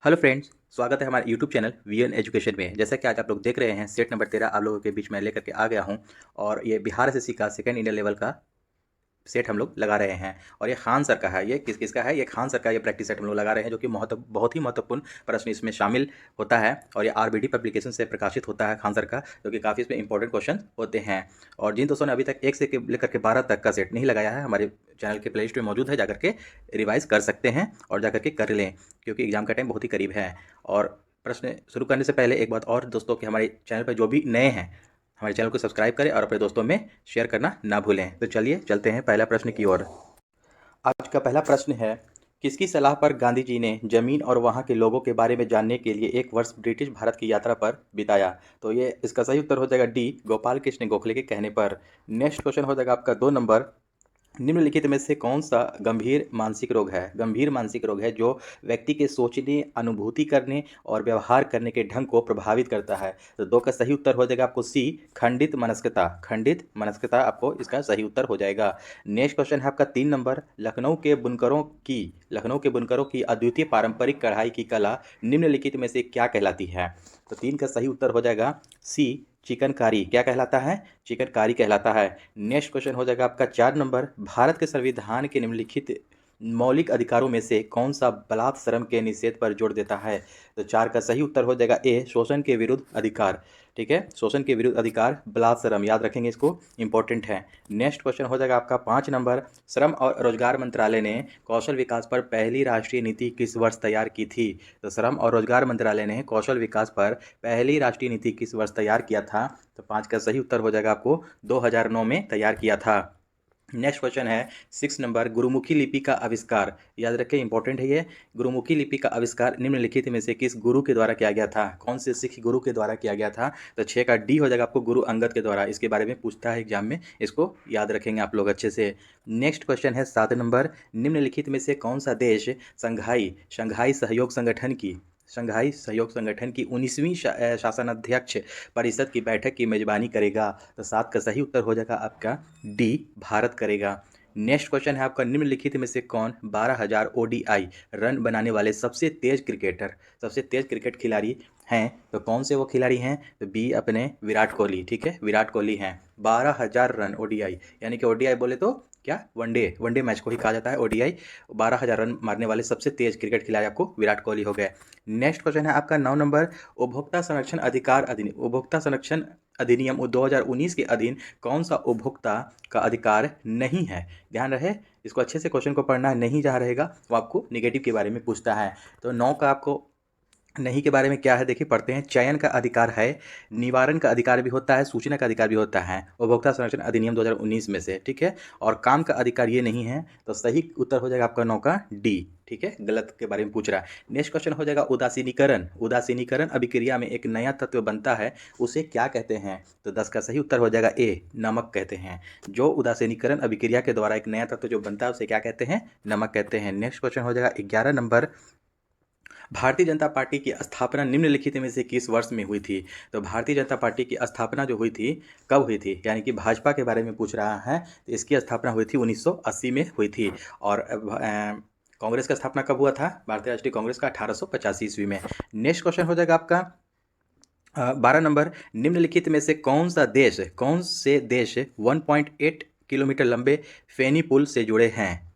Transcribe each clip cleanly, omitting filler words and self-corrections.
Hello friends, स्वागत है हमारे यूट्यूब चैनल वीएन एजुकेशन में। जैसा कि आज आप लोग देख रहे हैं, सेट नंबर 13 आप लोगों के बीच में लेकर के आ गया हूं। और ये बिहार एसएससी का सेकंड इंडियन लेवल का सेट हम लोग लगा रहे हैं। और ये खान सर का है। ये किसका है? ये खान सर का ये प्रैक्टिस सेट हम लोग लगा रहे हैं, जो कि बहुत ही महत्वपूर्ण प्रश्न इसमें शामिल होता है। और ये आरबीडी पब्लिकेशन से प्रकाशित होता है खान सर का, जो कि काफ़ी इसमें इंपॉर्टेंट क्वेश्चन होते हैं। और जिन दोस्तों ने अभी तक 1 से लेकर के 12 तक का सेट नहीं लगाया है, हमारे चैनल के प्ले लिस्ट में मौजूद है, जाकर के रिवाइज कर सकते हैं और जाकर के कर लें, क्योंकि एग्जाम का टाइम बहुत ही करीब है। और प्रश्न शुरू करने से पहले एक बात और दोस्तों, कि हमारे चैनल पर जो भी नए हैं, हमारे चैनल को सब्सक्राइब करें और अपने दोस्तों में शेयर करना ना भूलें। तो चलिए चलते हैं पहला प्रश्न की ओर। आज का पहला प्रश्न है, किसकी सलाह पर गांधी जी ने जमीन और वहां के लोगों के बारे में जानने के लिए 1 वर्ष ब्रिटिश भारत की यात्रा पर बिताया? तो ये इसका सही उत्तर हो जाएगा डी, गोपाल कृष्ण गोखले के कहने पर। नेक्स्ट क्वेश्चन हो जाएगा आपका 2 नंबर। निम्नलिखित में से कौन सा गंभीर मानसिक रोग है? गंभीर मानसिक रोग है जो व्यक्ति के सोचने, अनुभूति करने और व्यवहार करने के ढंग को प्रभावित करता है। तो 2 का सही उत्तर हो जाएगा आपको सी, खंडित मनस्कता। खंडित मनस्कता आपको इसका सही उत्तर हो जाएगा। नेक्स्ट क्वेश्चन है आपका 3 नंबर। लखनऊ के बुनकरों की अद्वितीय पारंपरिक कढ़ाई की कला निम्नलिखित में से क्या कहलाती है? तो 3 का सही उत्तर हो जाएगा सी, चिकनकारी। क्या कहलाता है? चिकनकारी कहलाता है। नेक्स्ट क्वेश्चन हो जाएगा आपका 4 नंबर। भारत के संविधान के निम्नलिखित मौलिक अधिकारों में से कौन सा बलात् श्रम के निषेध पर जोर देता है? तो 4 का सही उत्तर हो जाएगा ए, शोषण के विरुद्ध अधिकार। ठीक है, शोषण के विरुद्ध अधिकार, बलात् श्रम, याद रखेंगे इसको, इंपॉर्टेंट है। नेक्स्ट क्वेश्चन हो जाएगा आपका 5 नंबर। श्रम और रोजगार मंत्रालय ने कौशल विकास पर पहली राष्ट्रीय नीति किस वर्ष तैयार की थी? तो श्रम और रोजगार मंत्रालय ने कौशल विकास पर पहली राष्ट्रीय नीति किस वर्ष तैयार किया था? तो 5 का सही उत्तर हो जाएगा आपको 2009 में तैयार किया था। नेक्स्ट क्वेश्चन है 6 नंबर। गुरुमुखी लिपि का आविष्कार, याद रखें, इंपॉर्टेंट है ये। गुरुमुखी लिपि का आविष्कार निम्नलिखित में से किस गुरु के द्वारा किया गया था? कौन से सिख गुरु के द्वारा किया गया था? तो 6 का डी हो जाएगा आपको, गुरु अंगद के द्वारा। इसके बारे में पूछता है एग्जाम में, इसको याद रखेंगे आप लोग अच्छे से। नेक्स्ट क्वेश्चन है 7 नंबर। निम्नलिखित में से कौन सा देश शंघाई शंघाई सहयोग संगठन की 19वीं शासनाध्यक्ष परिषद की बैठक की मेजबानी करेगा? तो 7 का सही उत्तर हो जाएगा आपका डी, भारत करेगा। नेक्स्ट क्वेश्चन है आपका, निम्नलिखित में से कौन 12,000 ओडीआई रन बनाने वाले सबसे तेज क्रिकेट खिलाड़ी हैं? तो कौन से वो खिलाड़ी हैं? तो बी, अपने विराट कोहली। ठीक है, विराट कोहली हैं। 12,000 रन ओडीआई, यानी कि ओडीआई बोले तो क्या, वनडे मैच को ही कहा जाता है ओडीआई। 12,000 रन मारने वाले सबसे तेज क्रिकेट खिलाड़ी आपको विराट कोहली हो गए। नेक्स्ट क्वेश्चन है आपका 9 नंबर। उपभोक्ता संरक्षण अधिनियम 2019 के अधीन कौन सा उपभोक्ता का अधिकार नहीं है? ध्यान रहे, इसको अच्छे से क्वेश्चन को पढ़ना है, नहीं जहाँ रहेगा वो आपको निगेटिव के बारे में पूछता है। तो 9 का आपको नहीं के बारे में क्या है, देखिए पढ़ते हैं। चयन का अधिकार है, निवारण का अधिकार भी होता है, सूचना का अधिकार भी होता है उपभोक्ता संरक्षण अधिनियम 2019 में से। ठीक है, और काम का अधिकार ये नहीं है। तो सही उत्तर हो जाएगा आपका 9 का डी। ठीक है, गलत के बारे में पूछ रहा है। नेक्स्ट क्वेश्चन हो जाएगा उदासीनीकरण अभिक्रिया में एक नया तत्व बनता है, उसे क्या कहते हैं? तो 10 का सही उत्तर हो जाएगा ए, नमक कहते हैं। जो उदासीनीकरण अभिक्रिया के द्वारा एक नया तत्व जो बनता है उसे क्या कहते हैं? नमक कहते हैं। नेक्स्ट क्वेश्चन हो जाएगा 11 नंबर। भारतीय जनता पार्टी की स्थापना निम्नलिखित में से किस वर्ष में हुई थी? तो भारतीय जनता पार्टी की स्थापना जो हुई थी, कब हुई थी? यानी कि भाजपा के बारे में पूछ रहा है। तो इसकी स्थापना हुई थी 1980 में हुई थी। और कांग्रेस का स्थापना कब हुआ था? भारतीय राष्ट्रीय कांग्रेस का 1885 ईस्वी में। नेक्स्ट क्वेश्चन हो जाएगा आपका 12 नंबर। निम्नलिखित में से कौन से देश 1.8 किलोमीटर लंबे फेनी पुल से जुड़े हैं?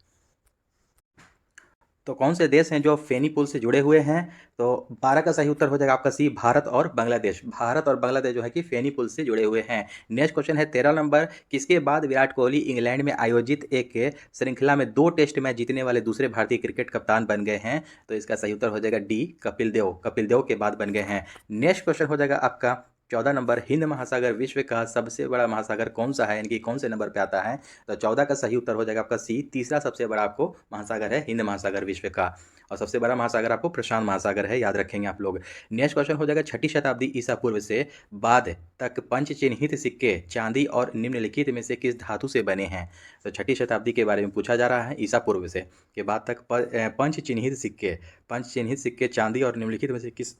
तो कौन से देश हैं जो फेनी पुल से जुड़े हुए हैं? तो 12 का सही उत्तर हो जाएगा आपका सी, भारत और बांग्लादेश। भारत और बांग्लादेश जो है कि फेनी पुल से जुड़े हुए हैं। नेक्स्ट क्वेश्चन है 13 नंबर। किसके बाद विराट कोहली इंग्लैंड में आयोजित एक श्रृंखला में 2 टेस्ट मैच जीतने वाले दूसरे भारतीय क्रिकेट कप्तान बन गए हैं? तो इसका सही उत्तर हो जाएगा डी, कपिल देव के बाद बन गए हैं। नेक्स्ट क्वेश्चन हो जाएगा आपका 14 नंबर। हिंद महासागर विश्व का सबसे बड़ा महासागर कौन सा है, यानी कि कौन से नंबर पे आता है? तो 14 का सही उत्तर हो जाएगा आपका सी, तीसरा सबसे बड़ा आपको महासागर है हिंद महासागर विश्व का। और सबसे बड़ा महासागर आपको प्रशांत महासागर है, याद रखेंगे आप लोग। नेक्स्ट क्वेश्चन हो जाएगा 6ठी शताब्दी ईसा पूर्व से बाद तक पंच चिन्हित सिक्के चांदी और निम्नलिखित में से किस धातु से बने हैं? तो 6ठी शताब्दी के बारे में पूछा जा रहा है, ईसा पूर्व से के बाद तक पंच चिन्हित सिक्के चांदी और निम्नलिखित में से किस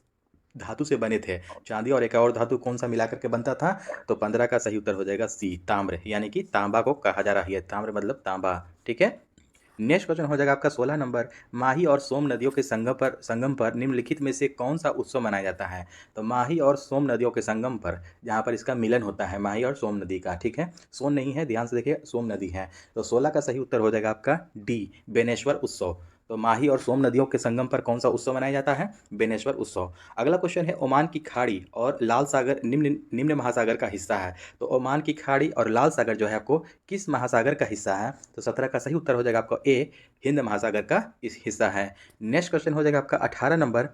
धातु से बने थे? चांदी और एक और धातु कौन सा मिलाकर के बनता था? तो 15 का सही उत्तर हो जाएगा सी, ताम्र, यानी कि तांबा को कहा जा रहा है। ताम्र मतलब तांबा। ठीक है, नेक्स्ट क्वेश्चन हो जाएगा आपका 16 नंबर, माही और सोम नदियों के संगम पर निम्नलिखित में से कौन सा उत्सव मनाया जाता है। तो माही और सोम नदियों के संगम पर जहाँ पर इसका मिलन होता है माही और सोम नदी का, ठीक है, सोन नहीं है, ध्यान से देखिए, सोम नदी है। तो 16 का सही उत्तर हो जाएगा आपका डी, बेनेश्वर उत्सव। तो माही और सोम नदियों के संगम पर कौन सा उत्सव मनाया जाता है, बेनेश्वर उत्सव। अगला क्वेश्चन है, ओमान की खाड़ी और लाल सागर निम्न निम्न महासागर का हिस्सा है। तो ओमान की खाड़ी और लाल सागर जो है आपको किस महासागर का हिस्सा है। तो 17 का सही उत्तर हो जाएगा आपका ए, हिंद महासागर का इस हिस्सा है। नेक्स्ट क्वेश्चन हो जाएगा आपका 18 नंबर,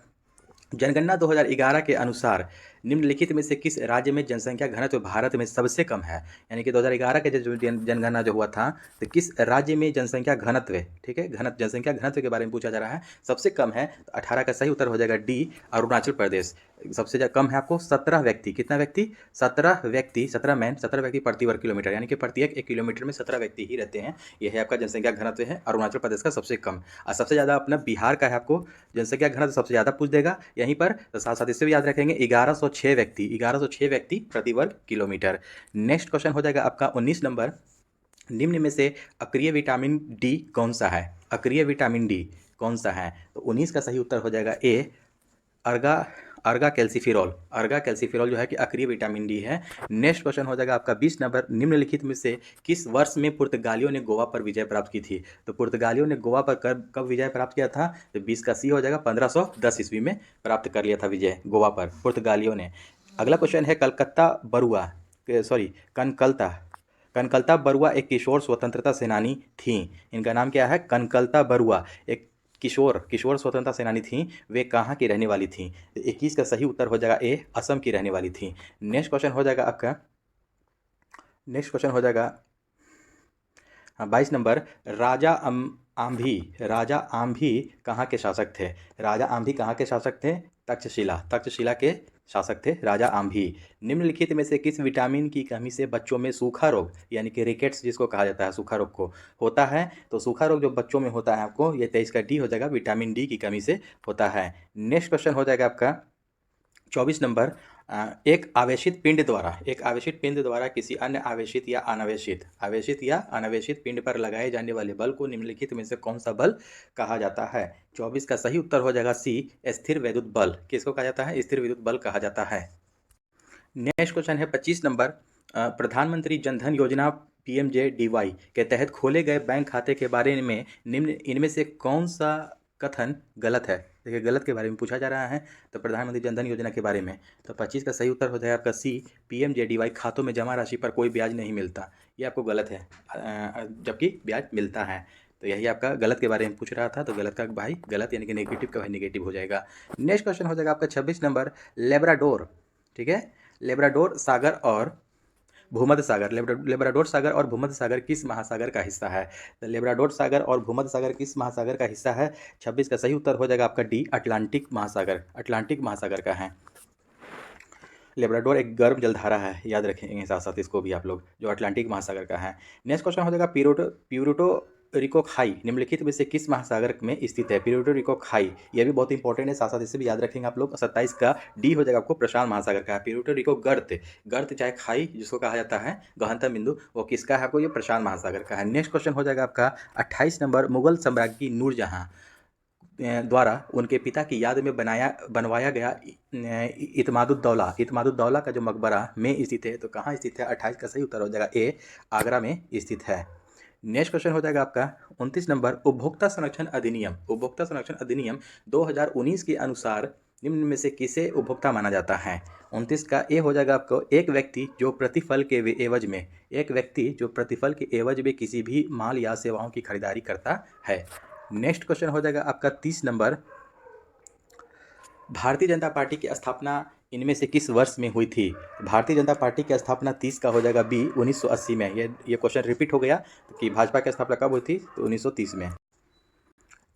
जनगणना 2011 के अनुसार निम्नलिखित में से किस राज्य में जनसंख्या घनत्व भारत में सबसे कम है। यानी कि 2011 के जो जनगणना जो हुआ था, तो किस राज्य में जनसंख्या घनत्व, ठीक है, जनसंख्या घनत्व के बारे में पूछा जा रहा है, सबसे कम है। तो 18 का सही उत्तर हो जाएगा डी, अरुणाचल प्रदेश। सबसे ज़्यादा कम है आपको 17 व्यक्ति, कितना व्यक्ति, 17 व्यक्ति, 17 मैन, 17 व्यक्ति प्रति वर्ग किलोमीटर, यानी कि प्रत्येक 1 किलोमीटर में 17 व्यक्ति ही रहते हैं। यह है आपका जनसंख्या घनत्व है अरुणाचल प्रदेश का सबसे कम। और सबसे ज़्यादा अपना बिहार का है, आपको जनसंख्या घनत्व सबसे ज़्यादा पूछ देगा यहीं पर। तो साथ साथ इससे भी याद रखेंगे 1106 व्यक्ति प्रति वर्ग किलोमीटर। नेक्स्ट क्वेश्चन हो जाएगा आपका 19 नंबर, निम्न में से अक्रिय विटामिन डी कौन सा है। अक्रिय विटामिन डी कौन सा है। तो 19 का सही उत्तर हो जाएगा ए, अर्गा अर्गा कैल्सीफिरोल। अर्गा कैल्सीफिरोल जो है कि अक्रिय विटामिन डी है। नेक्स्ट क्वेश्चन हो जाएगा आपका 20 नंबर, निम्नलिखित में से किस वर्ष में पुर्तगालियों ने गोवा पर विजय प्राप्त की थी। तो पुर्तगालियों ने गोवा पर कब विजय प्राप्त किया था। तो 20 का सी हो जाएगा, 1510 ईस्वी में प्राप्त कर लिया था विजय गोवा पर पुर्तगालियों ने। अगला क्वेश्चन है, कलकत्ता बरुआ, सॉरी कनकलता कनकलता बरुआ एक किशोर स्वतंत्रता सेनानी थीं। इनका नाम क्या है, कनकलता बरुआ एक किशोर स्वतंत्रता सेनानी थीं। वे कहाँ की रहने वाली थीं। 21 का सही उत्तर हो जाएगा ए, असम की रहने वाली थीं। नेक्स्ट क्वेश्चन हो जाएगा आपका, नेक्स्ट क्वेश्चन हो जाएगा 22 नंबर, राजा आम्भी कहाँ के शासक थे। राजा आम्भी कहाँ के शासक थे, तक्षशिला के शासक थे राजा आम्भी। निम्नलिखित में से किस विटामिन की कमी से बच्चों में सूखा रोग, यानी कि रिकेट्स जिसको कहा जाता है, सूखा रोग को होता है। तो सूखा रोग जो बच्चों में होता है आपको, ये 23 का डी हो जाएगा, विटामिन डी की कमी से होता है। नेक्स्ट क्वेश्चन हो जाएगा आपका 24 नंबर, एक आवेशित पिंड द्वारा किसी अन्य आवेशित या अनावेशित पिंड पर लगाए जाने वाले बल को निम्नलिखित में से कौन सा बल कहा जाता है। 24 का सही उत्तर हो जाएगा सी, स्थिर वैद्युत बल। किसको कहा जाता है, स्थिर विद्युत बल कहा जाता है। नेक्स्ट क्वेश्चन है 25 नंबर, प्रधानमंत्री जनधन योजना PMJDY के तहत खोले गए बैंक खाते के बारे में निम्न इनमें से कौन सा कथन गलत है। देखिए, गलत के बारे में पूछा जा रहा है, तो प्रधानमंत्री जनधन योजना के बारे में। तो 25 का सही उत्तर हो जाएगा आपका सी, PMJDY खातों में जमा राशि पर कोई ब्याज नहीं मिलता। ये आपको गलत है, जबकि ब्याज मिलता है। तो यही आपका गलत के बारे में पूछ रहा था, तो गलत का भाई गलत, यानी कि नेगेटिव का भाई नेगेटिव हो जाएगा। नेक्स्ट क्वेश्चन हो जाएगा आपका 26 नंबर, लेब्राडोर, ठीक है, लेब्राडोर सागर और भूमध्य सागर, लेब्राडोर सागर और भूमध्य सागर किस महासागर का हिस्सा है। तो लेब्राडोर सागर और भूमध्य सागर किस महासागर का हिस्सा है। 26 का सही उत्तर हो जाएगा आपका डी, अटलांटिक महासागर का है। लेब्राडोर एक गर्म जलधारा है, याद रखेंगे साथ साथ इसको भी आप लोग, जो अटलांटिक महासागर का है। नेक्स्ट क्वेश्चन हो जाएगा, प्यूर्टो रिको खाई निम्नलिखित में से किस महासागर में स्थित है। प्यूर्टो रिको खाई, ये भी बहुत इंपॉर्टेंट है, साथ साथ इसे भी याद रखेंगे आप लोग। 27 का डी हो जाएगा आपको, प्रशांत महासागर का है। प्यूर्टो रिको गर्त चाहे खाई जिसको कहा जाता है, गहनतम बिंदु, वो किसका है आपको, ये प्रशांत महासागर का है। नेक्स्ट क्वेश्चन हो जाएगा आपका 28 नंबर, मुगल सम्राज्ञी नूरजहां द्वारा उनके पिता की याद में बनवाया गया इत्मादुद्दौला का जो मकबरा में स्थित है, तो कहाँ स्थित है। 28 का सही उत्तर हो जाएगा ए, आगरा में स्थित है। नेक्स्ट क्वेश्चन हो जाएगा आपका 29 नंबर, उपभोक्ता संरक्षण अधिनियम 2019 के अनुसार निम्न में से किसे उपभोक्ता माना जाता है। 29 का ए हो जाएगा आपको, एक व्यक्ति जो प्रतिफल के एवज में किसी भी माल या सेवाओं की खरीदारी करता है। नेक्स्ट क्वेश्चन हो जाएगा आपका 30 नंबर, भारतीय जनता पार्टी की स्थापना इनमें से किस वर्ष में हुई थी। भारतीय जनता पार्टी की स्थापना 30 का हो जाएगा बी, 1980 में। ये क्वेश्चन रिपीट हो गया कि भाजपा की स्थापना कब हुई थी, तो 1930 में।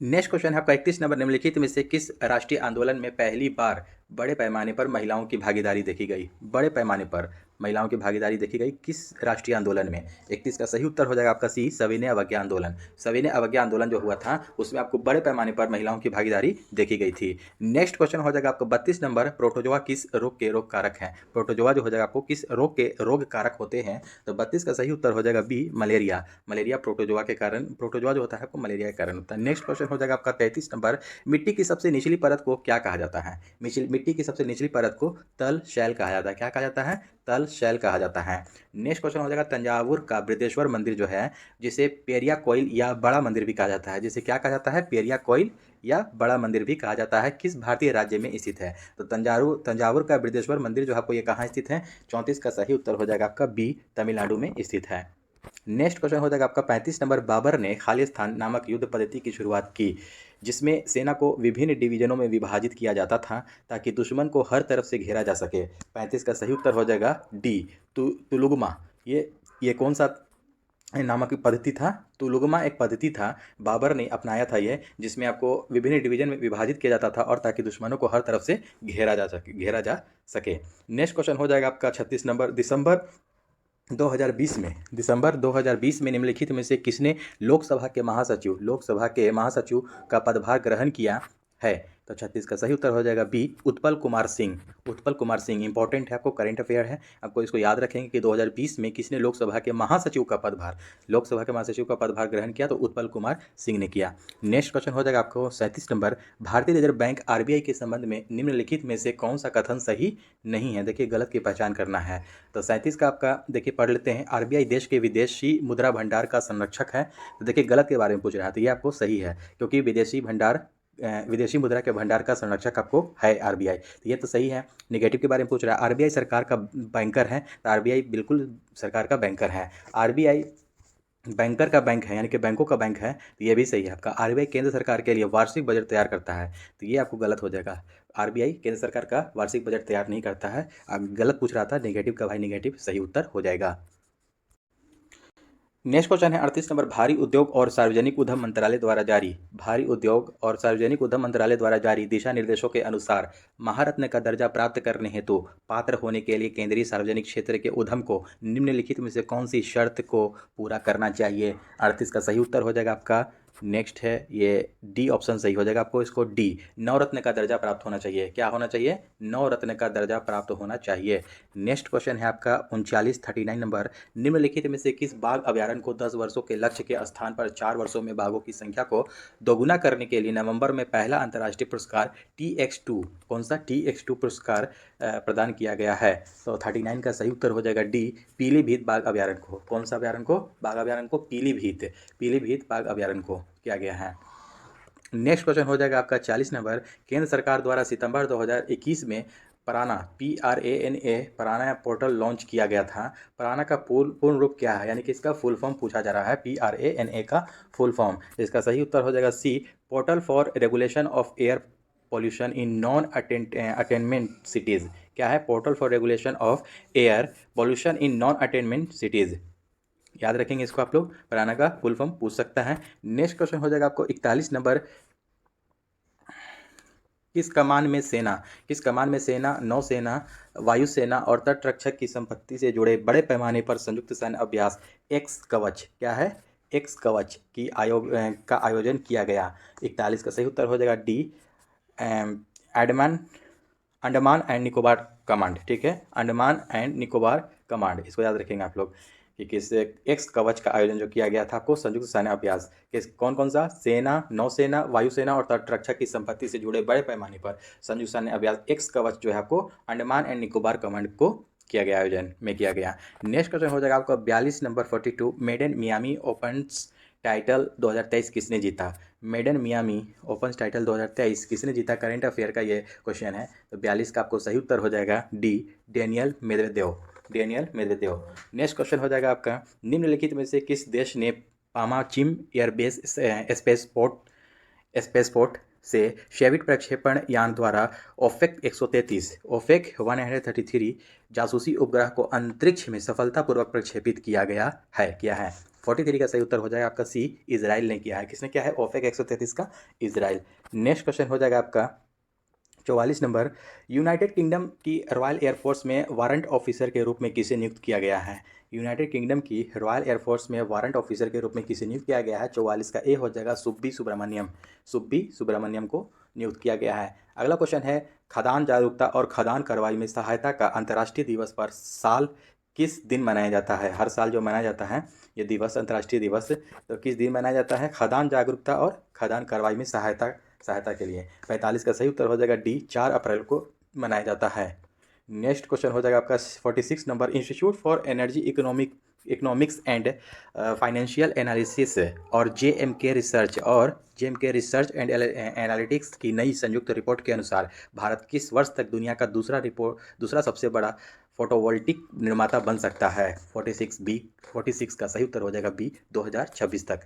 नेक्स्ट क्वेश्चन है आपका 31 नंबर, निम्नलिखित में से किस राष्ट्रीय आंदोलन में पहली बार बड़े पैमाने पर महिलाओं की भागीदारी देखी गई। बड़े पैमाने पर महिलाओं की भागीदारी देखी गई किस राष्ट्रीय आंदोलन में? 31 का सही उत्तर हो जाएगा आपका सी, सविनय अवज्ञा आंदोलन। सविनय अवज्ञा आंदोलन जो हुआ था उसमें आपको बड़े पैमाने पर महिलाओं की भागीदारी देखी गई थी। नेक्स्ट क्वेश्चन हो जाएगा आपको 32 नंबर, प्रोटोजोआ किस रोग के रोग कारक हैं? प्रोटोजोआ जो हो जाएगा आपको किस रोग के रोग कारक होते हैं? तो 32 का सही उत्तर हो जाएगा बी, मलेरिया। मलेरिया प्रोटोजोआ के कारण, प्रोटोजोआ जो होता है आपको मलेरिया के कारण होता है। नेक्स्ट क्वेश्चन हो जाएगा आपका 33 नंबर, मिट्टी की सबसे निचली परत को क्या कहा जाता है? मिट्टी की सबसे निचली परत को तल शैल कहा जाता है। क्या कहा जाता है? तल शैल कहा जाता है। नेक्स्ट क्वेश्चन हो जाएगा तंजावुर का बृहदेश्वर मंदिर जो है, जिसे पेरिया कोइल या बड़ा मंदिर भी कहा जाता है, जिसे क्या कहा जाता है? पेरिया कोइल या बड़ा मंदिर भी कहा जाता है, किस भारतीय राज्य में स्थित है? तो तंजावुर का बृहदेश्वर मंदिर जो आपको ये कहाँ स्थित है? 34 का सही उत्तर हो जाएगा आपका बी, तमिलनाडु में स्थित है। नेक्स्ट क्वेश्चन हो जाएगा आपका 35 नंबर, बाबर ने खालिस्तान नामक युद्ध पद्धति की शुरुआत की, जिसमें सेना को विभिन्न डिवीजनों में विभाजित किया जाता था ताकि दुश्मन को हर तरफ से घेरा जा सके। 35 का सही उत्तर हो जाएगा डी, तुलुगमा। ये कौन सा नामक पद्धति था? तुलुगमा एक पद्धति था, बाबर ने अपनाया था ये, जिसमें आपको विभिन्न डिवीजन में विभाजित किया जाता था और ताकि दुश्मनों को हर तरफ से घेरा जा सके। नेक्स्ट क्वेश्चन हो जाएगा आपका 36 नंबर, दिसंबर 2020 में निम्नलिखित में से किसने लोकसभा के महासचिव का पदभार ग्रहण किया है? तो 36 का सही उत्तर हो जाएगा बी, उत्पल कुमार सिंह। इंपॉर्टेंट है, आपको करंट अफेयर है, आपको इसको याद रखेंगे कि 2020 में किसने लोकसभा के महासचिव का पदभार ग्रहण किया? तो उत्पल कुमार सिंह ने किया। नेक्स्ट क्वेश्चन हो जाएगा आपको 37 नंबर, भारतीय रिजर्व बैंक आरबीआई के संबंध में निम्नलिखित में से कौन सा कथन सही नहीं है? देखिए गलत की पहचान करना है। तो 37 का आपका देखिए पढ़ लेते हैं, आरबीआई देश के विदेशी मुद्रा भंडार का संरक्षक है। तो देखिए गलत के बारे में पूछ रहा है, तो ये आपको सही है, क्योंकि विदेशी मुद्रा के भंडार का संरक्षक आपको है आरबीआई, तो ये तो सही है। नेगेटिव के बारे में पूछ रहा है, आरबीआई सरकार का बैंकर है, तो आरबीआई बिल्कुल सरकार का बैंकर है। आरबीआई बैंकर का बैंक है, यानी कि बैंकों का बैंक है, तो ये भी सही है आपका। आरबीआई केंद्र सरकार के लिए वार्षिक बजट तैयार करता है, तो ये आपको गलत हो जाएगा। आरबीआई केंद्र सरकार का वार्षिक बजट तैयार नहीं करता है, गलत पूछ रहा था। नेगेटिव का भाई नेगेटिव सही उत्तर हो जाएगा। नेक्स्ट क्वेश्चन है 38 नंबर, भारी उद्योग और सार्वजनिक उद्यम मंत्रालय द्वारा जारी दिशा निर्देशों के अनुसार महारत्न का दर्जा प्राप्त करने हेतु पात्र होने के लिए केंद्रीय सार्वजनिक क्षेत्र के उद्यम को निम्नलिखित में से कौन सी शर्त को पूरा करना चाहिए? 38 का सही उत्तर हो जाएगा आपका, नेक्स्ट है ये डी ऑप्शन सही हो जाएगा आपको, इसको डी, नवरत्न का दर्जा प्राप्त होना चाहिए। क्या होना चाहिए? नवरत्न का दर्जा प्राप्त होना चाहिए। नेक्स्ट क्वेश्चन है आपका 39 नंबर, निम्नलिखित में से किस बाघ अभ्यारण्य को 10 वर्षों के लक्ष्य के स्थान पर 4 वर्षों में बाघों की संख्या को दोगुना करने के लिए नवंबर में पहला अंतर्राष्ट्रीय पुरस्कार TX2, कौन सा TX2 पुरस्कार प्रदान किया गया है? तो 39 का सही उत्तर हो जाएगा डी, पीलीभीत बाघ अभ्यारण्य को। कौन सा अभ्यारण्य को? बाघ अभ्यारण्य को पीलीभीत बाघ अभ्यारण्य को किया गया है। नेक्स्ट क्वेश्चन हो जाएगा आपका 40 नंबर, केंद्र सरकार द्वारा सितंबर 2021 में पराना पराना पोर्टल लॉन्च किया गया था। पराना का पूर्ण रूप क्या है, यानी कि इसका फुल फॉर्म पूछा जा रहा है, PRANA का फुल फॉर्म। इसका सही उत्तर हो जाएगा c, portal for regulation of air pollution in non attainment cities. क्या है? Portal for regulation of air pollution in non attainment cities. याद रखेंगे इसको आप लोग, पराना का फुल फॉर्म पूछ सकता है। नेक्स्ट क्वेश्चन हो जाएगा आपको 41 नंबर, किस कमान में सेना, नौसेना, वायुसेना और तटरक्षक की संपत्ति से जुड़े बड़े पैमाने पर संयुक्त सैन्य अभ्यास एक्स कवच, क्या है? एक्स कवच का आयोजन किया गया? 41 का सही उत्तर हो जाएगा D, Andaman and Nicobar command. ठीक है, अंडमान एंड निकोबार कमांड, इसको याद रखेंगे आप लोग कि किस एक्स कवच का आयोजन जो किया गया था आपको संयुक्त सैन्य अभ्यास, किस कौन सा? सेना, नौसेना, वायुसेना और तटरक्षक की संपत्ति से जुड़े बड़े पैमाने पर संयुक्त सैन्य अभ्यास एक्स कवच जो है आपको अंडमान एंड निकोबार कमांड को किया गया, आयोजन में किया गया। नेक्स्ट क्वेश्चन हो जाएगा आपका 42 number 42, maiden Miami opens title 2023 किसने जीता? मेडन मियामी ओपन टाइटल 2023 किसने जीता? करंट अफेयर का ये क्वेश्चन है। तो 42 का आपको सही उत्तर हो जाएगा D, Daniel Medvedev. Next question हो जाएगा आपका, निम्नलिखित में से किस देश ने पामाचिम एयरबेस स्पेसपोर्ट से शेविट प्रक्षेपण यान द्वारा ओफेक 133 जासूसी उपग्रह को अंतरिक्ष में सफलतापूर्वक प्रक्षेपित किया है? 43 का सही उत्तर हो जाएगा आपका सी, इजराइल ने किया है। किसने किया है? ओफेक 133 का इजराइल। नेक्स्ट क्वेश्चन हो जाएगा आपका 44 नंबर, यूनाइटेड किंगडम की रॉयल एयरफोर्स में वारंट ऑफिसर के रूप में किसे नियुक्त किया गया है? यूनाइटेड किंगडम की रॉयल एयरफोर्स में वारंट ऑफिसर के रूप में किसे नियुक्त किया गया है? 44 का ए हो जाएगा सुब्बी सुब्रमण्यम। सुब्बी सुब्रमण्यम को नियुक्त किया गया है। अगला क्वेश्चन है, खदान जागरूकता और खदान कार्रवाई में सहायता का अंतर्राष्ट्रीय दिवस पर साल किस दिन मनाया जाता है? हर साल जो मनाया जाता है ये दिवस, अंतर्राष्ट्रीय दिवस, तो किस दिन मनाया जाता है? खदान जागरूकता और खदान कार्रवाई में सहायता के लिए। 45 का सही उत्तर हो जाएगा डी, 4 अप्रैल को मनाया जाता है। नेक्स्ट क्वेश्चन हो जाएगा आपका 46 number, institute for energy economics and financial analysis और जेएमके रिसर्च एंड एनालिटिक्स की नई संयुक्त रिपोर्ट के अनुसार भारत किस वर्ष तक दुनिया का दूसरा सबसे बड़ा फोटोवोल्टिक निर्माता बन सकता है? 46 का सही उत्तर हो जाएगा बी, 2026 तक।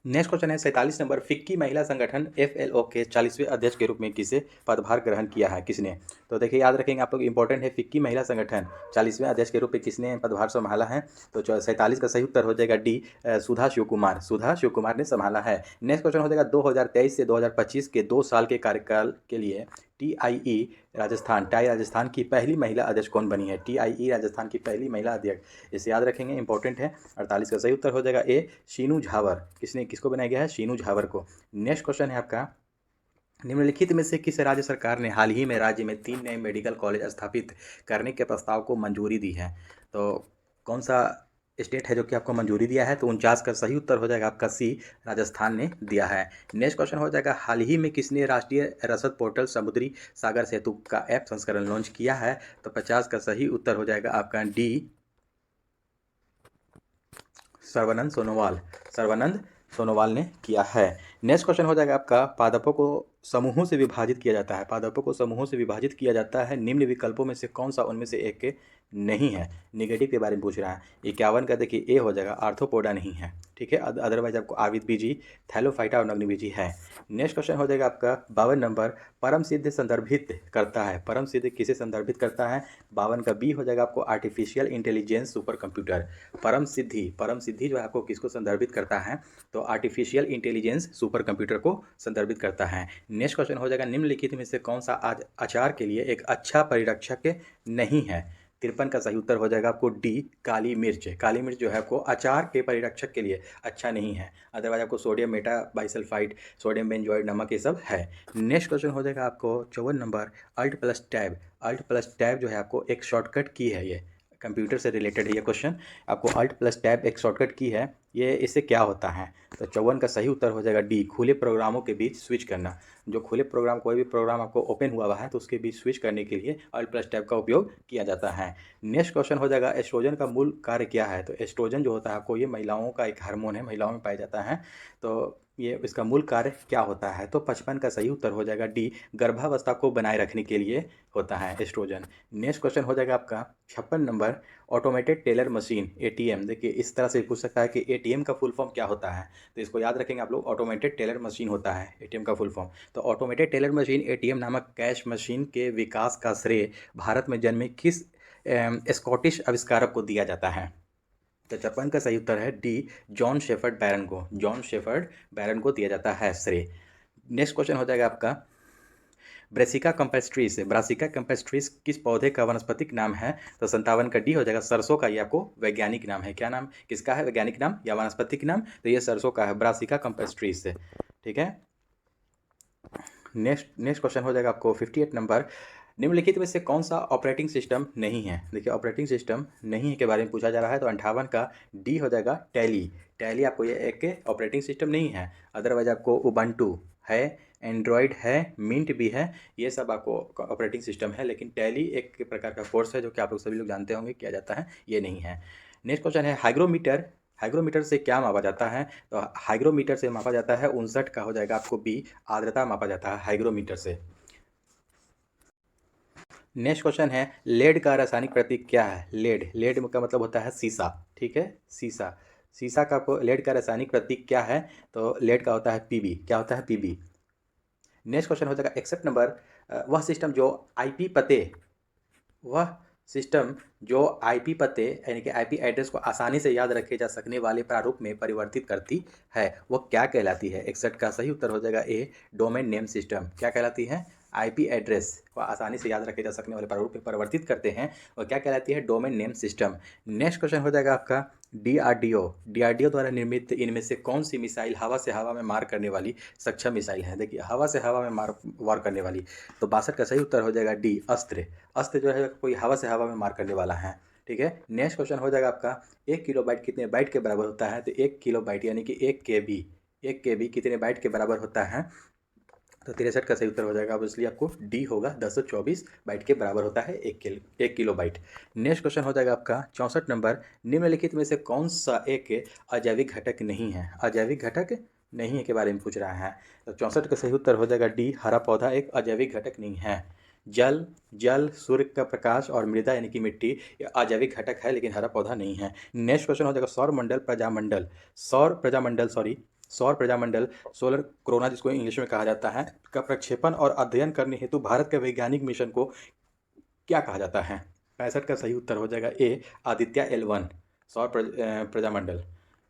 नेक्स्ट क्वेश्चन है 47 नंबर, फिक्की महिला संगठन FLO के 40वें अध्यक्ष के रूप में किसे पदभार ग्रहण किया है? किसने? तो देखिए, याद रखेंगे आप लोग, इंपॉर्टेंट है, फिक्की महिला संगठन 40वें अध्यक्ष के रूप में किसने पदभार संभाला है? तो 47 का सही उत्तर हो जाएगा डी, सुधा शिव कुमार ने संभाला है। नेक्स्ट क्वेश्चन हो जाएगा 2023 से 2025 के 2 साल के कार्यकाल के लिए TIE राजस्थान की पहली महिला अध्यक्ष कौन बनी है? TIE राजस्थान की पहली महिला अध्यक्ष, इसे याद रखेंगे, इंपॉर्टेंट है। 48 का सही उत्तर हो जाएगा ए, शीनू झावर। किसको बनाया गया है? शीनू झावर को। नेक्स्ट क्वेश्चन है आपका, निम्नलिखित में से किस राज्य सरकार ने हाल ही में राज्य में 3 नए मेडिकल कॉलेज स्थापित करने के प्रस्ताव को मंजूरी दी है? तो कौन सा स्टेट है जो कि आपको मंजूरी दिया है? तो 49 का सही उत्तर हो जाएगा आपका सी, राजस्थान ने दिया है। नेक्स्ट क्वेश्चन हो जाएगा, हाल ही में किसने राष्ट्रीय रसद पोर्टल समुद्री सागर सेतु का ऐप संस्करण लॉन्च किया है? तो 50 का सही उत्तर हो जाएगा आपका डी, सर्बानंद सोनोवाल ने किया है। नेक्स्ट क्वेश्चन हो जाएगा आपका, पादपों को समूहों से विभाजित किया जाता है निम्न विकल्पों में से कौन सा उनमें से एक नहीं है? नेगेटिव के बारे में पूछ रहा है। 51 का देखिए ए हो जाएगा, आर्थ्रोपोडा नहीं है, ठीक है। अदरवाइज आपको आविद बीजी, थैलोफाइटा और नग्न बीजी है। नेक्स्ट क्वेश्चन हो जाएगा आपका 52 नंबर, परम सिद्ध संदर्भित करता है? परम सिद्ध किसे संदर्भित करता है? 52 का बी हो जाएगा आपको आर्टिफिशियल इंटेलिजेंस सुपर कंप्यूटर। परम सिद्धि जो है आपको किसको संदर्भित करता है? तो आर्टिफिशियल इंटेलिजेंस सुपर कंप्यूटर को संदर्भित करता है। नेक्स्ट क्वेश्चन हो जाएगा, निम्नलिखित में से कौन सा आज अचार के लिए एक अच्छा परिरक्षक नहीं है? 53 का सही उत्तर हो जाएगा आपको डी, काली मिर्च जो है आपको अचार के परिरक्षक के लिए अच्छा नहीं है। अदरवाइज आपको sodium meta bisulphide, sodium benzoate नमक, ये सब है। नेक्स्ट क्वेश्चन हो जाएगा आपको 54 नंबर, अल्ट प्लस टैब जो है आपको एक शॉर्टकट की है, ये कंप्यूटर से रिलेटेड है ये क्वेश्चन। आपको अल्ट प्लस टैब एक शॉर्टकट की है, ये इससे क्या होता है? तो 54 का सही उत्तर हो जाएगा डी, खुले प्रोग्रामों के बीच स्विच करना। जो खुले प्रोग्राम, कोई भी प्रोग्राम आपको ओपन हुआ है तो उसके बीच स्विच करने के लिए अल्ट प्लस टैब का उपयोग किया जाता है। नेक्स्ट क्वेश्चन हो जाएगा, एस्ट्रोजन का मूल कार्य क्या है? तो एस्ट्रोजन जो होता है आपको, ये महिलाओं का एक हार्मोन है, महिलाओं में पाया जाता है। तो ये इसका मूल कार्य क्या होता है? तो 55 का सही उत्तर हो जाएगा डी, गर्भावस्था को बनाए रखने के लिए होता है एस्ट्रोजन। नेक्स्ट क्वेश्चन हो जाएगा आपका 56 number, automated teller machine ATM। देखिए, इस तरह से पूछ सकता है कि ATM का फुल फॉर्म क्या होता है? तो इसको याद रखेंगे आप लोग, ऑटोमेटेड टेलर मशीन होता है ATM का फुल फॉर्म। तो ऑटोमेटेड टेलर मशीन ATM नामक कैश मशीन के विकास का श्रेय भारत में जन्मे किस स्कॉटिश आविष्कारक को दिया जाता है? तो 54 का सही उत्तर है डी, जॉन शेफर्ड बैरन को दिया जाता है श्रेय। नेक्स्ट क्वेश्चन हो जाएगा आपका, ब्रासिका कैम्पेस्ट्रिस किस पौधे का वानस्पतिक नाम है? तो 57 का डी हो जाएगा, सरसों का ये आपको वैज्ञानिक नाम है। क्या नाम किसका है, वैज्ञानिक नाम या वानस्पतिक नाम? तो ये सरसों का है, ब्रासिका कैम्पेस्ट्रिस, ठीक है। नेक्स्ट क्वेश्चन हो जाएगा आपको 58 नंबर, निम्नलिखित में से कौन सा ऑपरेटिंग सिस्टम नहीं है? देखिए, ऑपरेटिंग सिस्टम नहीं है के बारे में पूछा जा रहा है, तो 58 का डी हो जाएगा टैली आपको ये एक ऑपरेटिंग सिस्टम नहीं है। अदरवाइज आपको उबंटू है, एंड्रॉयड है, मिंट भी है, ये सब आपको ऑपरेटिंग सिस्टम है, लेकिन टैली एक प्रकार का कोर्स है जो कि आप लोग सभी लोग जानते होंगे किया जाता है, ये नहीं है। नेक्स्ट क्वेश्चन है, हाइग्रोमीटर से क्या मापा जाता है? तो हाइग्रोमीटर से मापा जाता है 59 का हो जाएगा आपको बी, आर्द्रता मापा जाता है हाइग्रोमीटर से। नेक्स्ट क्वेश्चन है, लेड का रासायनिक प्रतीक क्या है? लेड का मतलब होता है शीशा, ठीक है, शीशा का आपको लेड का रासायनिक प्रतीक क्या है? तो लेड का होता है Pb। क्या होता है? Pb। नेक्स्ट क्वेश्चन हो जाएगा 61 नंबर, वह सिस्टम जो आईपी पते यानी कि आईपी एड्रेस को आसानी से याद रखे जा सकने वाले प्रारूप में परिवर्तित करती है, वो क्या कहलाती है? 61 का सही उत्तर हो जाएगा ए, डोमेन नेम सिस्टम। क्या कहलाती है? आईपी एड्रेस को आसानी से याद रखे जा सकने वाले प्रारूप में परिवर्तित करते हैं, और क्या कहलाती है? Domain name system. Next question हो जाएगा आपका डीआरडीओ। डीआरडीओ द्वारा निर्मित इनमें से कौन सी मिसाइल हवा से हवा में मार करने वाली सक्षम मिसाइल है? देखिए, हवा से हवा में वार करने वाली, तो 62 का सही उत्तर हो जाएगा डी, अस्त्र। अस्त्र जो है कोई हवा से हवा में मार करने वाला है। ठीक है, नेक्स्ट क्वेश्चन हो जाएगा आपका 1 किलोबाइट कितने बाइट के बराबर होता है? तो 1 किलोबाइट यानी कि 1 KB कितने बाइट के बराबर होता है? तो 63 का सही उत्तर हो जाएगा। अब इसलिए आपको डी होगा, 1024 बाइट के बराबर होता है 1 किलोबाइट। नेक्स्ट क्वेश्चन हो जाएगा आपका 64 नंबर, निम्नलिखित में से कौन सा एक अजैविक घटक नहीं है? अजैविक घटक नहीं है के बारे में पूछ रहा है। तो 64 का सही उत्तर हो जाएगा डी, हरा पौधा एक अजैविक घटक नहीं है। जल, सूर्य का प्रकाश और मृदा यानी कि मिट्टी, ये अजैविक घटक है लेकिन हरा पौधा नहीं है। नेक्स्ट क्वेश्चन हो जाएगा सौर प्रजामंडल, सोलर कोरोना जिसको इंग्लिश में कहा जाता है, का प्रक्षेपण और अध्ययन करने हेतु भारत के वैज्ञानिक मिशन को क्या कहा जाता है? 65 का सही उत्तर हो जाएगा ए, आदित्य L1। सौर प्रजामंडल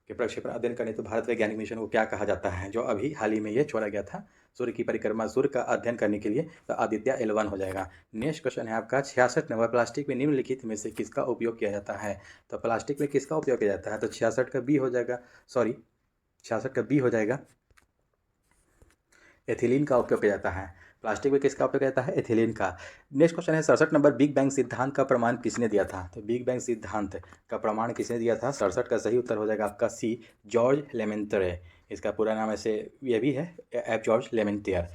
के प्रक्षेपण अध्ययन करने हेतु भारत वैज्ञानिक मिशन को क्या कहा जाता है, जो अभी हाल ही में ये छोड़ा गया था सूर्य की परिक्रमा, सूर्य का अध्ययन करने के लिए? तो आदित्य L1 हो जाएगा। नेक्स्ट क्वेश्चन है आपका 66 नंबर, प्लास्टिक में निम्नलिखित में से किसका उपयोग किया जाता है? तो प्लास्टिक में किसका उपयोग किया जाता है? तो 66 का बी हो जाएगा, 66 का बी हो जाएगा, एथिलीन का उपयोग किया जाता है। प्लास्टिक में किसका उपयोग किया जाता है? एथिलीन का। नेक्स्ट क्वेश्चन है 67 नंबर, बिग बैंग सिद्धांत का प्रमाण किसने दिया था? तो बिग बैंग सिद्धांत का प्रमाण किसने दिया था? 67 का सही उत्तर हो जाएगा आपका सी, जॉर्ज लेमेंत्रे। इसका पूरा नाम ऐसे ये भी है, एफ जॉर्ज लेमेंतियर।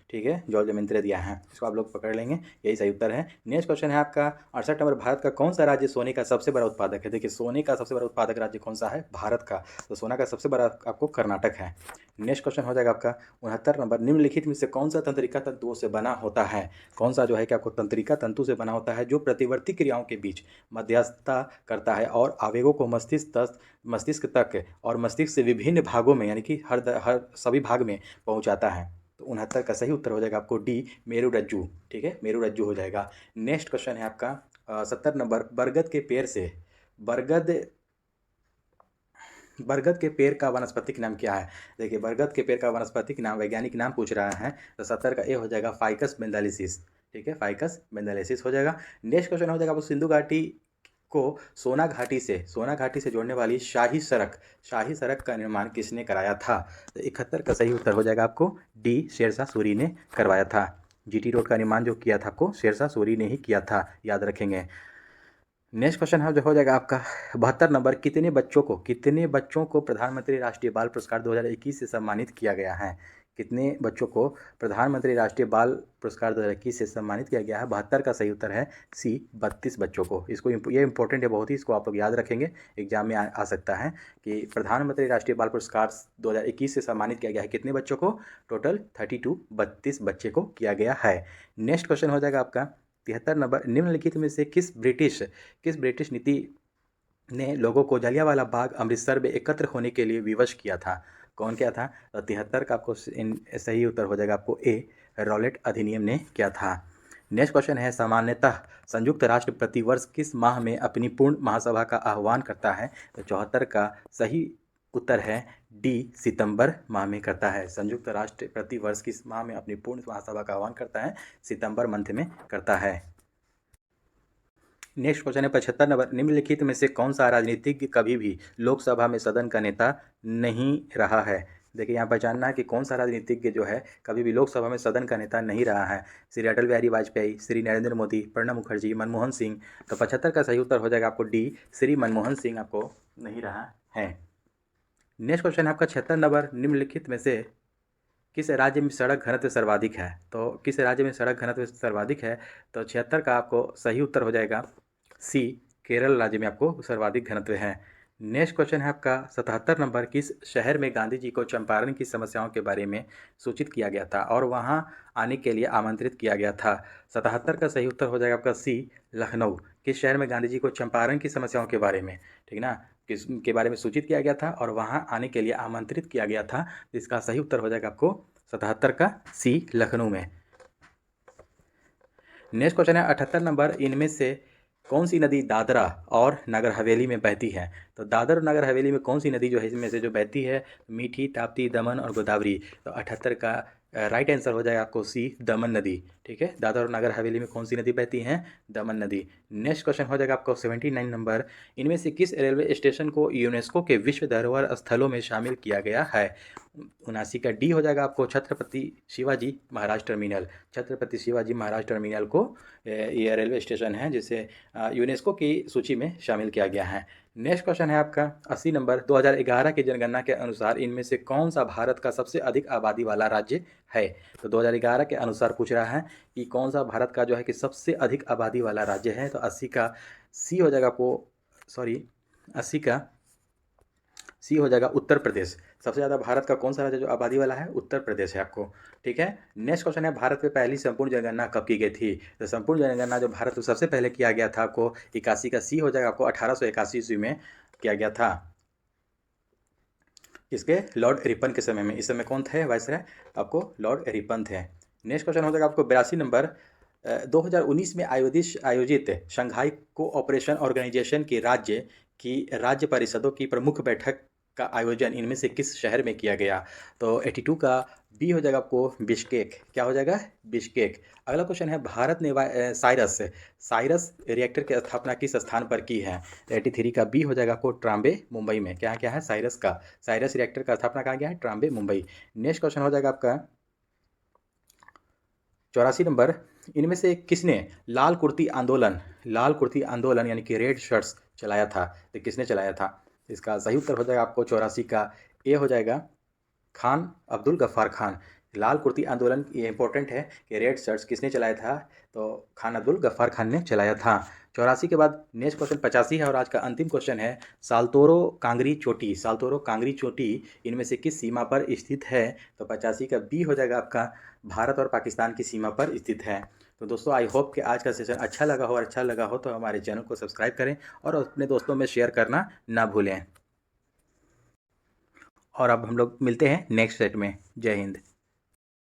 ठीक है, जॉर्ज लेमेंत्रे दिया है, इसको आप लोग पकड़ लेंगे, यही सही उत्तर है। नेक्स्ट क्वेश्चन है आपका 68 नंबर, भारत का कौन सा राज्य सोने का सबसे बड़ा उत्पादक है? देखिए, सोने का सबसे बड़ा उत्पादक राज्य कौन सा है? भारत का। तो सोना का सबसे बड़ा आपको कर्नाटक है। नेक्स्ट क्वेश्चन हो जाएगा आपका 69 नंबर, निम्नलिखित में से कौन सा तंत्रिका तंतुओं से बना होता है? कौन सा जो है कि आपको तंत्रिका तंतु से बना होता है, जो प्रतिवर्ती क्रियाओं के बीच मध्यस्थता करता है और आवेगों को मस्तिष्क तक और मस्तिष्क से विभिन्न भागों में यानी कि हर सभी भाग में पहुंचाता है? तो 69 का सही उत्तर हो जाएगा आपको डी, मेरुरज्जु। ठीक है, मेरुरज्जु हो जाएगा। नेक्स्ट क्वेश्चन है आपका 70 नंबर, बरगद के पेड़ का वानस्पतिक नाम क्या है? देखिए, बरगद के पेड़ का वानस्पतिक नाम, वैज्ञानिक नाम पूछ रहा है, तो 70 का ए हो जाएगा, फाइकस बेंडालिसिस। ठीक है, फाइकस बेंडालिसिस हो जाएगा। नेक्स्ट क्वेश्चन हो जाएगा आपको सिंधु घाटी को सोना घाटी से जोड़ने वाली शाही सड़क का निर्माण किसने कराया था? तो 71 का सही उत्तर हो जाएगा आपको डी, शेरशाह सूरी ने करवाया था। जीटी रोड का निर्माण जो किया था आपको शेरशाह सूरी ने ही किया था, याद रखेंगे। नेक्स्ट क्वेश्चन है जो हो जाएगा आपका 72 नंबर, कितने बच्चों को प्रधानमंत्री राष्ट्रीय बाल पुरस्कार 2021 से सम्मानित किया गया है? कितने बच्चों को प्रधानमंत्री राष्ट्रीय बाल पुरस्कार 2021 से सम्मानित किया गया है? 72 का सही उत्तर है सी, 32 बच्चों को। इसको ये इंपॉर्टेंट है बहुत ही, इसको आप लोग याद रखेंगे, एग्जाम में आ सकता है कि प्रधानमंत्री राष्ट्रीय बाल पुरस्कार 2021 से सम्मानित किया गया है कितने बच्चों को? टोटल 32 बच्चे को किया गया है। नेक्स्ट क्वेश्चन हो जाएगा आपका 73 नंबर, निम्नलिखित में से किस ब्रिटिश नीति ने लोगों को जलियांवाला बाग अमृतसर में एकत्र होने के लिए विवश किया था? कौन किया था? तो 73 का आपको सही उत्तर हो जाएगा आपको ए, रॉलेट अधिनियम ने किया था। नेक्स्ट क्वेश्चन है, सामान्यतः संयुक्त राष्ट्र प्रतिवर्ष किस माह में अपनी पूर्ण महासभा का आह्वान करता है? तो 74 का सही उत्तर है डी, सितंबर माह में करता है। संयुक्त राष्ट्र प्रतिवर्ष किस माह में अपनी पूर्ण महासभा का आह्वान करता है? सितंबर मंथ में करता है। नेक्स्ट क्वेश्चन है 75 नंबर, निम्नलिखित में से कौन सा राजनीतिज्ञ कभी भी लोकसभा में सदन का नेता नहीं रहा है? देखिए, यहाँ पहचानना है कि कौन सा राजनीतिज्ञ जो है कभी भी लोकसभा में सदन का नेता नहीं रहा है। श्री अटल बिहारी वाजपेयी, श्री नरेंद्र मोदी, प्रणब मुखर्जी, मनमोहन सिंह। तो 75 का सही उत्तर हो जाएगा आपको डी, श्री मनमोहन सिंह आपको नहीं रहा है। नेक्स्ट क्वेश्चन है आपका 76 नंबर, निम्नलिखित में से किस राज्य में सड़क घनत्व सर्वाधिक है? तो किस राज्य में सड़क घनत्व सर्वाधिक है? तो 76 का आपको सही उत्तर हो जाएगा सी, केरल राज्य में आपको सर्वाधिक घनत्व है। नेक्स्ट क्वेश्चन है आपका 77 नंबर, किस शहर में गांधी जी को चंपारण की समस्याओं के बारे में सूचित किया गया था और वहां आने के लिए आमंत्रित किया गया था? 77 का सही उत्तर हो जाएगा आपका सी, लखनऊ। किस शहर में गांधी जी को चंपारण की समस्याओं के बारे में, ठीक ना, किस के बारे में सूचित किया गया था और वहां आने के लिए आमंत्रित किया गया था? इसका सही उत्तर हो जाएगा आपको 77 का सी, लखनऊ में। नेक्स्ट क्वेश्चन है 78 नंबर, इनमें से कौन सी नदी दादरा और नगर हवेली में बहती है? तो दादर और नगर हवेली में कौन सी नदी जो है इसमें से जो बहती है? मीठी, ताप्ती, दमन और गोदावरी। तो 78 का राइट आंसर हो जाएगा आपको सी, दमन नदी। ठीक है, दादर और नगर हवेली में कौन सी नदी बहती है? दमन नदी। नेक्स्ट क्वेश्चन हो जाएगा आपको 79 नंबर, इनमें से किस रेलवे स्टेशन को यूनेस्को के विश्व धरोहर स्थलों में शामिल किया गया है? 79 का डी हो जाएगा आपको छत्रपति शिवाजी महाराज टर्मिनल। छत्रपति शिवाजी महाराज टर्मिनल को ये रेलवे स्टेशन है जिसे यूनेस्को की सूची में शामिल किया गया है। नेक्स्ट क्वेश्चन है आपका 80 नंबर, 2011 की जनगणना के अनुसार इनमें से कौन सा भारत का सबसे अधिक आबादी वाला राज्य है? तो 2011 के अनुसार पूछ रहा है कि कौन सा भारत का जो है कि सबसे अधिक आबादी वाला राज्य है। तो 80 का सी हो जाएगा आपको, सॉरी 80 का सी हो जाएगा उत्तर प्रदेश। सबसे ज़्यादा भारत का कौन सा राज्य जो आबादी वाला है? उत्तर प्रदेश है आपको। ठीक है, नेक्स्ट क्वेश्चन है भारत में पहली संपूर्ण जनगणना कब की गई थी? तो संपूर्ण जनगणना जो भारत में सबसे पहले किया गया था आपको 81 का सी हो जाएगा आपको 1881 ईस्वी में किया गया था। इसके लॉर्ड रिपन के समय में। इस समय कौन थे वायसराय? आपको लॉर्ड रिपन थे। नेक्स्ट क्वेश्चन हो जाएगा आपको 82 नंबर, 2019 में आयोजित शंघाई कोऑपरेशन ऑर्गेनाइजेशन की राज्य परिषदों की प्रमुख बैठक का आयोजन इनमें से किस शहर में किया गया? तो 82 का बी हो जाएगा आपको बिश्केक। क्या हो जाएगा? बिश्केक। अगला क्वेश्चन है भारत ने साइरस रिएक्टर की स्थापना किस स्थान पर की है? 83 का बी हो जाएगा आपको ट्राम्बे मुंबई में। क्या क्या है? साइरस रिएक्टर का स्थापना कहाँ गया है? ट्राम्बे मुंबई। नेक्स्ट क्वेश्चन हो जाएगा आपका 84 नंबर, इनमें से किसने लाल कुर्ती आंदोलन यानी कि रेड शर्ट्स चलाया था? तो किसने चलाया था? इसका सही उत्तर हो जाएगा आपको 84 का ए हो जाएगा खान अब्दुल गफ्फार खान। लाल कुर्ती आंदोलन ये इंपॉर्टेंट है कि रेड शर्ट्स किसने चलाया था? तो खान अब्दुल गफ्फार खान ने चलाया था। 84 के बाद नेक्स्ट क्वेश्चन 85 है और आज का अंतिम क्वेश्चन है साल्तोरो कांगरी चोटी इनमें से किस सीमा पर स्थित है? तो 85 का बी हो जाएगा आपका भारत और पाकिस्तान की सीमा पर स्थित है। तो दोस्तों आई होप कि आज का सेशन अच्छा लगा हो तो हमारे चैनल को सब्सक्राइब करें और अपने दोस्तों में शेयर करना ना भूलें। और अब हम लोग मिलते हैं नेक्स्ट सेट में। जय हिंद।